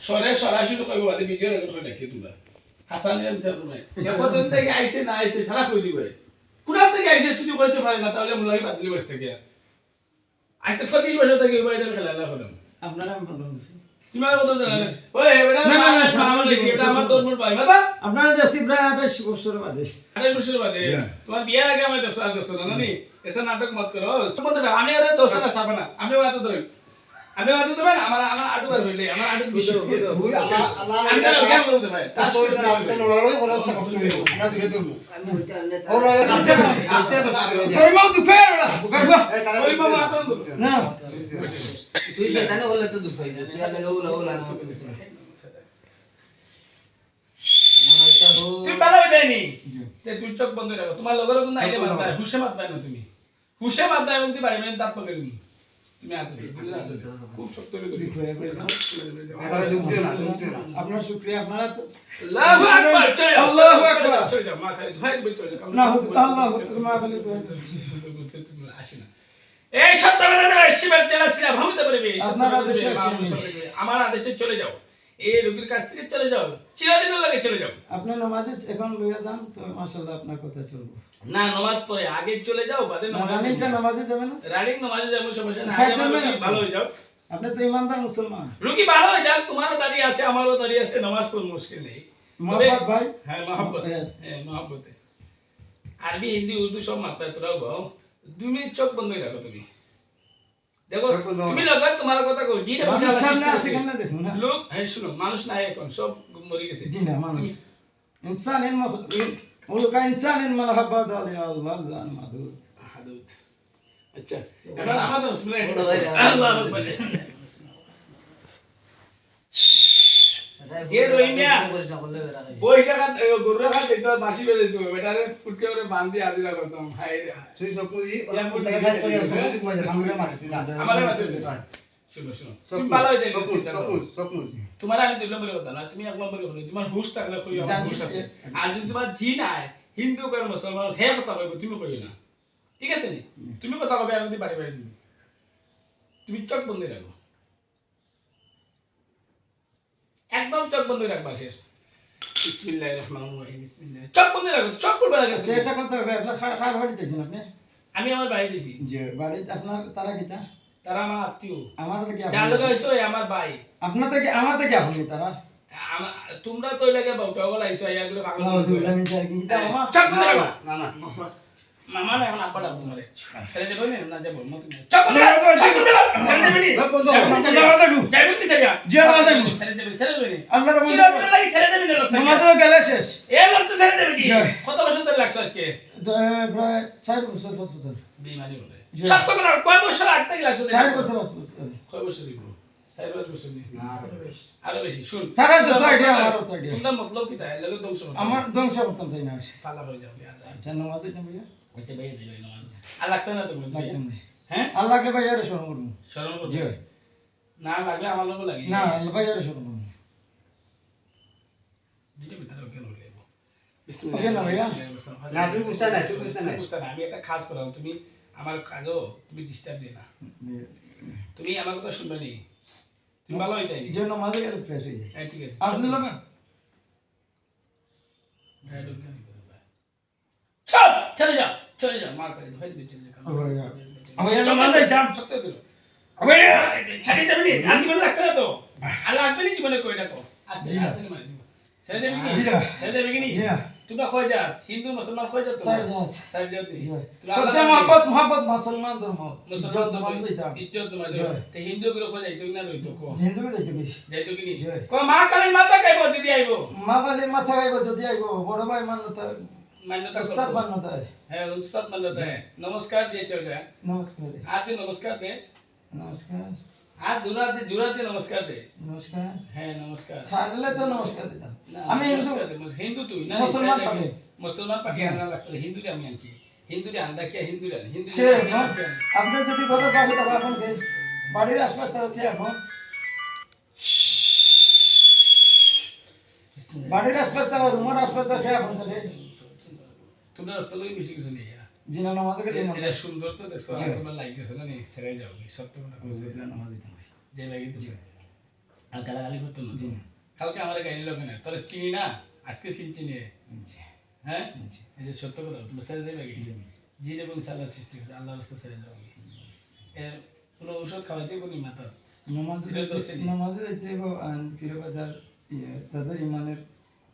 সরে সরাসরি কইব বাদে ভিডিও রেকর্ড করে রাখি তোমরা হাসান এর বিচার তুমি দেখো তো থেকে আইছে না আইছে সারা কই দিবে কোথা থেকে আইছে শুধু কইতে পারে না তাহলে মুলাই বাদলি বসে থেকে আজকে 25 বছর থেকে এই বাড়িতে খেলা না করেন আপনারা আমি বললাম দিছি তোমার কত জানেন ওই এটা না আমার দেখি এটা আমার তোর ভাই মাতা আপনারা দেশি প্রায় 28 বছর বাদে 28 বছর বাদে তোমার বিয়ার আগে আমি 10 বছর না নি এসা নাটক মত করো বন্ধুরা আমি আরে 10 না সাবে না আমি ওয়াতো ধরেন আমি ওয়াতো ধরেন আমার আটু বার হইলে আমার আটু বিষয় আমি তো কেন বলতে ভাই তার সঙ্গে আপনি লড়াই করে কষ্ট হইব আমরা ধীরে ধরবো আমি হইতে আনলে ওরা আস্তে আস্তে ওই মাউ দুফের বুকাইবা ওই মামা আতন না তুই শয়তানে বলে তো দুফাই না তুই আলে লোলা লোলা না তুই ভালো দেয়নি তে তুই চোখ বন্ধ রাখো তোমার লগর কোন আইলে মারবা হুশে মারবা না তুমি হুশে মারবা এবং তুই বাড়ি মেন দাঁত পকেলি তুমি আতো খুব শক্ত করে ধরি এবারে দুঃখিত না আপনার শুকরিয়া আপনারা তো আল্লাহু আকবার চলে যাও আল্লাহু আকবার চলে যাও মা খালি ধয় বই চলে যাও না হুজুর আল্লাহ মা খালি তো আসি না এই সত্যবেলা শিবের জেলা ছিল ভূমিতে পারবে আপনার আদেশে আমার আদেশে চলে যাও এই রোগীর কাছ থেকে চলে যাও চিরদিনের লাগে চলে যাও আপনি নামাজে এখন লইয়া যান তো মাশাআল্লাহ আপনার কথা চলবে না নামাজ পড়ে আগে চলে যাও বাদে রানিংটা নামাজে যাবে না রানিং নামাজে যাবো সমস্যা না সাইকেল আগে মে আমার ভালো হয়ে যাও আপনি তো ইমানদার মুসলমান রোগী ভালো হয়ে যাক তোমারও দাঁড়িয়ে আছে আমারও দাঁড়িয়ে আছে নামাজ পড়তে মুশকিল নেই মোহাম্মদ ভাই হ্যাঁ মোহাম্মত Yes. হ্যাঁ মোহাম্মতে আরবি হিন্দি উর্দু সব মাত্রা তোরাও গাও 2 মিনিট চোখ বন্ধ রাখো তুমি দেখো তুমি লগা তোমার কথা কও জি মানুষ সামনে আছে কেন দেখুন না লোক হ্যাঁ শুনো মানুষ নাই এখন সব মরে গেছে জি না মানুষ ইনসান ইন মুলকা ইনসান ইন মারহাবাদ আলি আল্লাহ জান মাদুদ হাদুত আচ্ছা এখন আমাদের তুমি আল্লাহু আকবার যে রহিমিয়া পয়সা কাট গরু কাট দিতে বাসি বেজে দিতে বেটারে ফুটকে করে বাঁধি হাজিরা করতাম হাই রে সেই সবজি আপনি টাকা করে সবজি কমাই সামনে মারতে না আমারে মাতে শুনো শুনো তুমি ভালো হয়ে যাবে সবুজ তোমার আমি দুই নম্বরের কথা না তুমি এক নম্বরের কথা তোমার হুশ থাকলে কই আমার হুশ আছে আর যদি তোমার জি নাই হিন্দু করে মুসলমান হে কথা কইব তুমি কইও না ঠিক আছে নি তুমি কথা কইবে আমি বাড়ি বাড়ি দিবি তুমি চোখ বন্ধ রাখো একদম চোখ বন্ধ রাখবা শেষ বিসমিল্লাহির রহমানির রহিম বিসমিল্লাহ চোখ বন্ধ রাখো চোখ খুলবে না আচ্ছা এটা কথা হবে আপনার খার বাড়ি দিয়েছেন আপনি আমি আমার বাড়ি দিছি যে বাড়ি আপনার তারা কিটা তারা আমার আত্মীয় আমার থেকে যার লোক আইছো আমার ভাই আপনার থেকে আমার থেকে আপনি তারা তোমরা তো লাগে বাউটা বলা আইছো ইয়াগুলো পাগল নাউজুবিল্লাহ মিন যালিক কিটা আমার চোখ বন্ধ রাখো না না মামা না এখন আব্বা ডাক তোমারে ছেড়ে দেব না যাব মত না চোখ বন্ধ রাখো চোখ বন্ধ রাখো ছেড়ে দেব নি বন্ধ যাইবো কি ছেড়ে জি আমার দেব ছেড়ে দেব ছেড়ে দেব নি আপনারা চিরদিন লাগি ছেড়ে দেব নি লোক নামাজ গেলে শেষ এ লোক তো ছেড়ে দেব কি জয়। কত বছর ধরে লাগছে আজকে প্রায় 4 বছর 5 বছর বেঈমানি বলে জয়। সত্য কথা কয় বছর আগ থেকে লাগছে 4 বছর 5 বছর কয় বছর দিব 4 বছর নি আরো বেশি শুন তারা যত আইডিয়া আমারও তো আইডিয়া তোমরা মতলব কি তাই লাগে ধ্বংস আমার ধ্বংস করতাম তাই না পালা হয়ে যাবে আচ্ছা নামাজ না ভাইয়া হইতে বাইরে দিল না আর লাগতে না তুমি লাগতাম না হ্যাঁ আল্লাহকে ভাইয়ারে শরণ করবো শরণ জি করবে না লাগলে আমার লোক লাগে না আল্লাহ ভাইয়ারে শরণ করবো দুটো ভিতরে কেন হইলো ওকে না ভাইয়া? না, তুমি বুঝতে নাই, তুমি বুঝতে নাই। বুঝতে না আমি একটা কাজ করাম তুমি আমার কাজও তুমি ডিস্টার্ব দিও না তুমি আমার কথা শুনবে নি তুমি ভালো হইতাই যে নামাজে গেলে ফ্রেশ হয়ে যায় হ্যাঁ ঠিক আছে আপনি লাগান চল চলে যাও মার করে ধরে দিয়ে চলে যাও ভাইয়া ভাইয়া নামাজে যাম সত্য দিল ভাইয়া ছাড়ি যাবে নি আর জীবন লাগতে না তো আর লাগবে নি জীবনে কই দেখো আচ্ছা জি না। আচ্ছা মানে দিব ছেড়ে দেবে কি জি না। ছেড়ে দেবে কি নি জি না। তোমরা কই যাও হিন্দু মুসলমান কই যাও সাইড তোমরা যাও। সাইড যাও নি সবচেয়ে মহব্বত মুসলমান ধর্ম মুসলমান ইজ্জত নামাজ দিতাম ইজ্জত তোমার জয়। তে হিন্দু গুলো কই যাইতো না রইতো কো জিন্দগি যাইতে কি যাইতো কি নি জয়। কো মা কালীর মাথা কাইবো দিদি আইবো মা কালীর মাথা গাইব যদি আইব বড় ভাই মান্যতা মান্যতা উস্তাদ করবো। মান্যতা হ্যাঁ উস্তাদ মান্যতা হ্যাঁ নমস্কার দিয়ে চল যায় নমস্কার আজ নমস্কার দে নমস্কার আর জুরা দে নমস্কার দে নমস্কার হ্যাঁ নমস্কার ছাড়লে তো নমস্কার দিতাম না, আমি হিন্দু নমস্কার দে, হিন্দু তুই না মুসলমান ইসরায়েল পাবে। মুসলমান পাঠিয়ে আনা লাগতো হিন্দুরে আমি আনছি হিন্দুরে আন্দা কে হিন্দুরে কে এখন? আপনি যদি কথা পাশে থাকো এখন কে বাড়ির আশপাশ থাকো কে এখন বাড়ির আশপাশ থাকো রুমের আশপাশ থাকো কে এখন তাহলে তোমরা তো লই বেশি কিছু নেই জিনা নামাজ গেলে এটা সুন্দর তো দেখছো আর জি। তোমার লাইক গেছে না নি ছেড়ে যাও কি সত্য কথা কইছে নামাজ দিতাম যে লাগি তুমি আর গালাগালি করতো না জি কালকে আমার গাড়ি লোক না তোর চিনি না আজকে চিনি জি হ্যাঁ জি এই যে সত্য কথা তুমি ছেড়ে দেবে কি জিন এবং সাল্লাহ সৃষ্টি করছে আল্লাহ রাস্তা ছেড়ে যাবে এর কোনো ঔষধ খাওয়াইতে কোনো মাথা নামাজে যাইতে হবে আর ফিরে বাজার তাদের ইমানের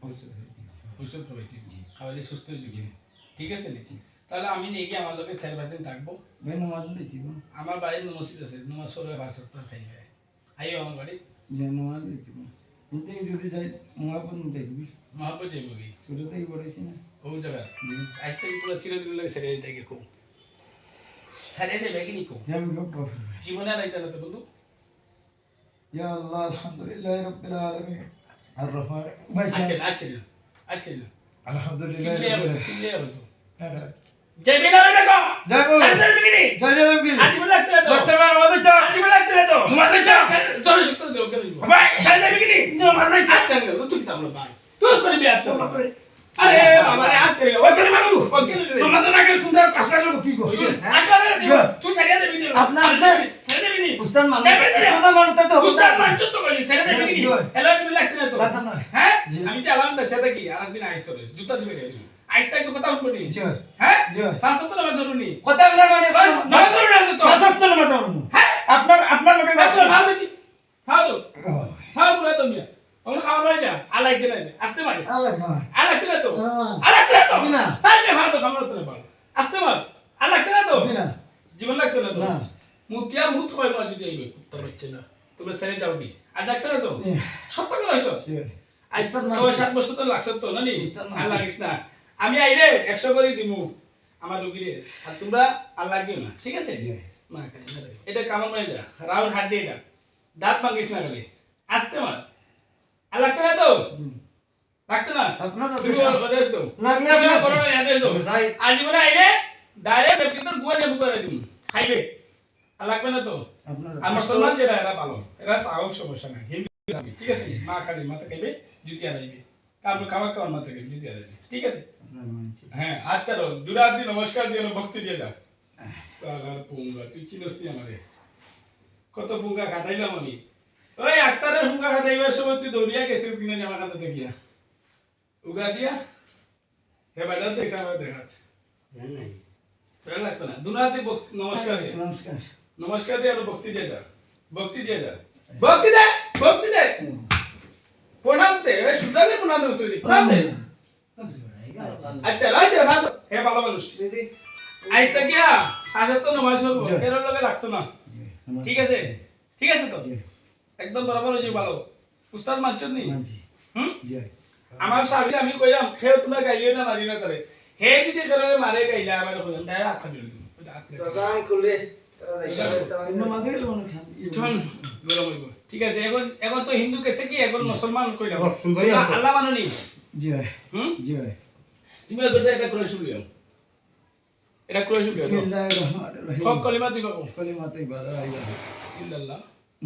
ঔষধ হইতে ঔষধ খাওয়াইতে খাওয়াইলে সুস্থ হয়ে যাবে ঠিক আছে নি তাহলে আমি নিয়ে গিয়ে আমার লোকে 4-5 দিন থাকবো ভাই নামাজে যাইতে হবে আমার বাড়ির মসজিদ আছে নমাজ পড়ে 5 সপ্তাহ খাইবে আইও আমার বাড়ি যে নামাজে যাইতে হবে কিন্তু যদি যাই মহাপন যাইবি মহাব্বত যাইব কি ছোট থেকে বড়াইছি না ও জায়গা আজ থেকে পুরো চিরদিন লাগে ছেড়ে দিতে গিয়ে খুব ছেড়ে দেবে কি নিকো যাবি খুব জীবনে আর আইতে না তো বন্ধু ইয়া আল্লাহ আলহামদুলিল্লাহ রাব্বিল আলামিন আর রহমান ভাই আচ্ছা আলহামদুলিল্লাহ সিলে হবে তো হ্যাঁ যাইবে না রে দেখো যাইবো ছেড়ে দেবে কি যাই যাবি কি আজ বলে লাগতে তো ডক্টর ভাই আমাদের তো আজ বলে লাগতে তো তোমাদের তো তোর সত্য দেও কেন ভাই ছেড়ে দেবে কি তোমাদের আচ্ছা তুই কি আমরা ভাই তুই করবি আচ্ছা আরে বাবা রে আচ্ছা ওই করে বাবু ওই করে তোমাদের না করে তুমি 5 টাকা লুটি গো আসলে দিব তুই ছেড়ে দেবি না আপনার ছেড়ে দেবি না উস্তাদ মানতে তো উস্তাদ মানছ তো কই ছেড়ে দেবি কি হ্যালো তুমি লাগতে না তো লাগতাম না। হ্যাঁ জি। আমি তো আলাম বেসে থাকি আরেকদিন আইস তোরে জুতা দিবে রে আইস তাই কথা উঠবো নি জি হ্যাঁ জি পাঁচ সপ্তাহ নামাজ জরুরি কথা বলা মানে নামাজ জরুরি আছে তো পাঁচটা নামাজ পড়ব হ্যাঁ আপনার লোকে আসলে ভালো দেখি খাও তো খাও বলে তো মিয়া ওখানে খাওয়া নাই যা আলাই দিলে আসতে পারি আল্লাহ না আলাই দিলে তো আলাই দিলে তো না। তাই না ভালো তো খাবার তো পার আসতে পার আলাই দিলে তো দিনা জীবন লাগতো না তো না মুতিয়া মুখ হয় না যদি আইবে কুত্তা বাচ্চা না তুমি ছেড়ে যাও কি আর ডাক্তার তো সত্য কথা হইছো জি আজ উস্তাদ 6-7 বছর তো লাগছে তো নানি উস্তাদ মানছে। আর লাগিস না আমি আইলে 100 করে দিমু আমার রুগীরে আর তোমরা আর লাগিও না ঠিক আছে জি না খাই না রে। এটা কামড় মারি যা রাউর হাড্ডি এটা দাঁত ভাঙিস না গেলে আসতে মার আর লাগতে না তো লাগতে না আপনার তুমি আদেশ দাও লাগলে তুমি আপনার- করো না আদেশ দাও যাই আর জীবনে আইলে ডাইরেক্ট কিন্তু গুয়া নেবু করে দিমু খাইবে আর লাগবে না তো আপনার আর মুসলমান যেটা এরা ভালো এরা পাওয়ার সমস্যা নাই হিন্দু যাবে ঠিক আছে মা কালী মাথা খাইবে জুতি আনাইবে তারপর খাওয়া খাওয়ার মাথা খাইবে জুতি আনাইবে ঠিক আছে আপনার মানছি হ্যাঁ আচ্ছা রো জুরার দিন নমস্কার দিয়ে ভক্তি দিয়ে যা সালার পুঙ্গা তুই চিনস নি আমারে কত পুঙ্গা কাটাইলাম আমি ওই আক্তারের পুঙ্গা কাটাইবার সময় তুই দৌড়িয়া গেছিস কিনা আমার কাছে দেখিয়া উগা দিয়া হে বাজার দেখছ আমার দেখাত তোরা লাগতো না দুনাতে নমস্কার দিয়ে নমস্কার নমস্কার দিয়ে ভক্তি দিয়ে যা ভক্তি দিয়ে যা ভক্তি দে ভক্তি দে প্রণাম দে সুদাকে প্রণাম দে তুই প্রণাম দে আচ্ছা আচ্ছা ভালো হে ভালো মানুষ আইতা গিয়া আসার তো নমাজ পড়বো কেরল লগে লাগতো না ঠিক আছে তো একদম বরাবর হয়ে ভালো উস্তাদ মানছেন নি মানছি হুম জি আমার সাথে আমি কইলাম হে তোমরা গাইলিও না মারি না তারে হে যদি কেরলে মারে গাইলা আমার কইলাম তাই আত্মা দিল নামাজে গেলে অনেক শান্তি চল গরম হইব ঠিক আছে এখন তো হিন্দু কেছে কি এখন মুসলমান কইলাম সুন্দরী আছে। আল্লাহ মাননি জি হুম জি তুমি এগোতে একটা করে শুনলিও এটা করে শুনলিও বিসমিল্লাহির রহমানির রহিম সব কলিমা তুই বাবু কলিমাতে ইবাদা ইলাহা ইল্লাল্লাহ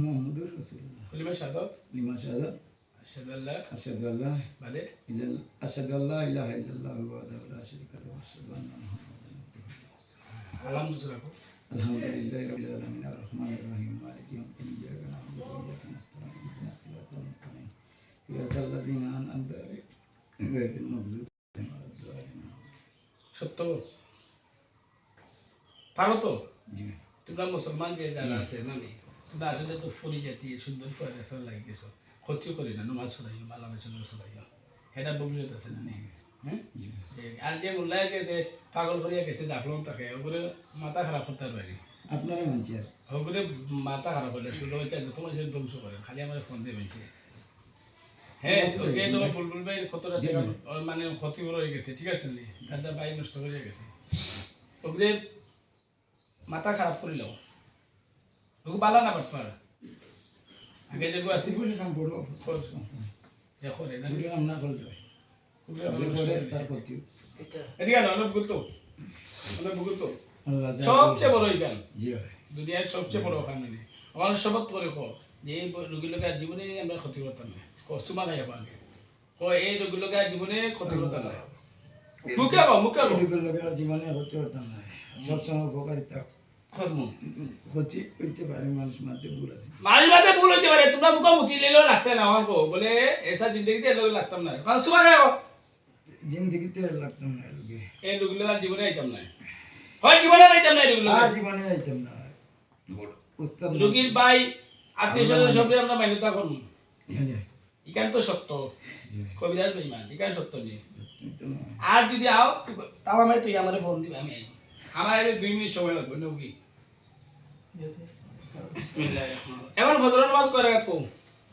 মুহাম্মাদুর রাসূলুল্লাহ কলিমা শাহাদাত লিমা শাহাদা আশহাদু আল্লা আশহাদু আল্লা বাদে আশহাদু আল্লা ইলাহা ইল্লাল্লাহু ওয়াহদাহু লা শারীকা লাহু ওয়া আশহাদু আন্না মুহাম্মাদান আবদুহু ওয়া রাসূলুহু আলহামদুলিল্লাহ রাখো আলহামদুলিল্লাহি রাব্বিল আলামিন আর রহমানির রহিম মালিকি ইয়াউমিদ্দিন ইyyaka না'বুদু ওয়া ইyyaka নাস্তাঈন ইহদিনাস সিরাতাল মুস্তাকিম সিরাতাল লাযিনা আন'আমতা আলাইহিম গায়রিল মাগযুবি আলাইহিম ওয়ালাদ-দাল্লিন সত্য পারো তো জি তোমরা মুসলমান যে যারা আছে না নি তোমরা আসলে তো ফরি জাতি সুন্দর ফরেসর লাগি গেছো ক্ষতি করি না নমাজ পড়াইও ভালো বেচন পড়াইও এটা ভবিষ্যৎ আছে না নি হ্যাঁ জি আর যে মোল্লাকে যে পাগল করিয়া গেছে জাফলং তাকে ওগুলো মাথা খারাপ করতে পারি আপনারা মানছি আর ওগুলো মাথা খারাপ হলে শুরু হচ্ছে যত মানুষের ধ্বংস করে খালি আমার ফোন দিয়ে বেশি হ্যাঁ ওকে তোমার বুলবুল ভাই কতটা টাকা মানে ক্ষতি হয়ে গেছে ঠিক আছে নি তার বাই নষ্ট হয়ে গেছে ওগুলো মাথা খারাপ করিল ওকে বালা না পার আগে যেগুলো আছে সিগুলি কাম বড় দেখো রে না এগুলি কাম না করলে তার করছি এদিকে না অনেক গুরুত্ব আল্লাহ সবচেয়ে বড় এই গান জি দুনিয়ার সবচেয়ে বড় ওখান মানে আমার শপথ করে কো যে এই রোগী লোকের জীবনে আমরা ক্ষতি করতাম না সুমা খাই আগে এই রোগী লোকের জীবনে ক্ষতি করতাম না মুখে এগুলো লাগে আর জীবনে করতে পারতাম না সবসময় উপকারিতা কর্ম হচ্ছে হইতে পারে মানুষ মানতে ভুল আছে মাঝে মাঝে ভুল হইতে পারে তোমরা মুখা মুচি লেলেও লাগতে না আমার কো বলে এসা জিন্দগিতে এর লগে লাগতাম না কারণ সুমা খাও জিন্দগিতে আর লাগতাম না লোকে এই রুগলে আর জীবনে আইতাম না হয় জীবনে আইতাম না রুগলে আর জীবনে আইতাম না উস্তাদ রুগীর ভাই আত্মীয় স্বজন সবই আমরা মান্যতা করব হ্যাঁ ইকান তো সত্য কবিরাজ বেঈমান ইকান সত্য নেই তো আর যদি আও তাও আমার তুই আমারে ফোন দিবি আমি আই আমার আগে 2 মিনিট সময় লাগবে নবী বিসমিল্লাহির রহমানির রহিম এখন ফজর নামাজ করে রাখো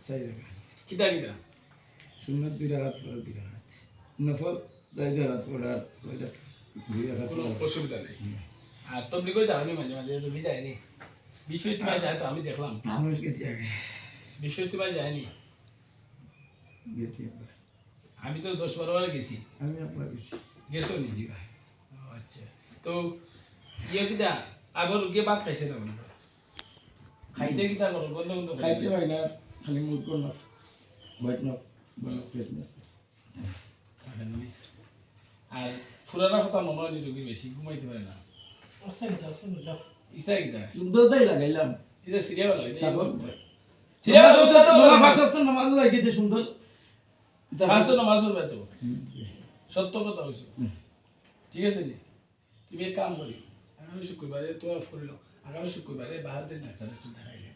চাই রাখা কিতা কিতা সুন্নাত 2 রাকাত পড়া 2 রাকাত নফল 4 রাকাত পড়া ওইটা 2 রাকাত কোনো পড়া অসুবিধা নেই আর তবলিগও যাওনি মাঝে মাঝে রবি যায়নি বৃহস্পতিবার যায় তো আমি দেখলাম আমার গেছি আগে বৃহস্পতিবার যায়নি গেছি একবার আমি তো 10-12 বার গেছি আমি একবার গেছি গেছো নি ও আচ্ছা তো ইয়ে কিতা আগর গিয়ে ভাত খাইছে না মনে হয়? খাইতে কিতা করো গন্ধ গন্ধ খাইতে হয় না খালি মুখ করল হোয়াইট নক ফ্রেশনেস আর ফুরানা কথা মনে হয় রোগীর বেশি ঘুমাইতে পারে না ইচ্ছা কিতা দুধই লাগাইলাম এটা সিরিয়াল লাগে তারপর সিরিয়াল পাঁচ সপ্তাহ নামাজ লাগিতে সুন্দর ফার্স্ট তো নামাজ পড়বে তো সত্য কথা হইছে ঠিক আছে নি তুমি এক কাম করি আগামী শুক্রবারে তো আর ফুরলো আগামী শুক্রবারে বাহার দিন ডাক্তার একটু দেখাইলে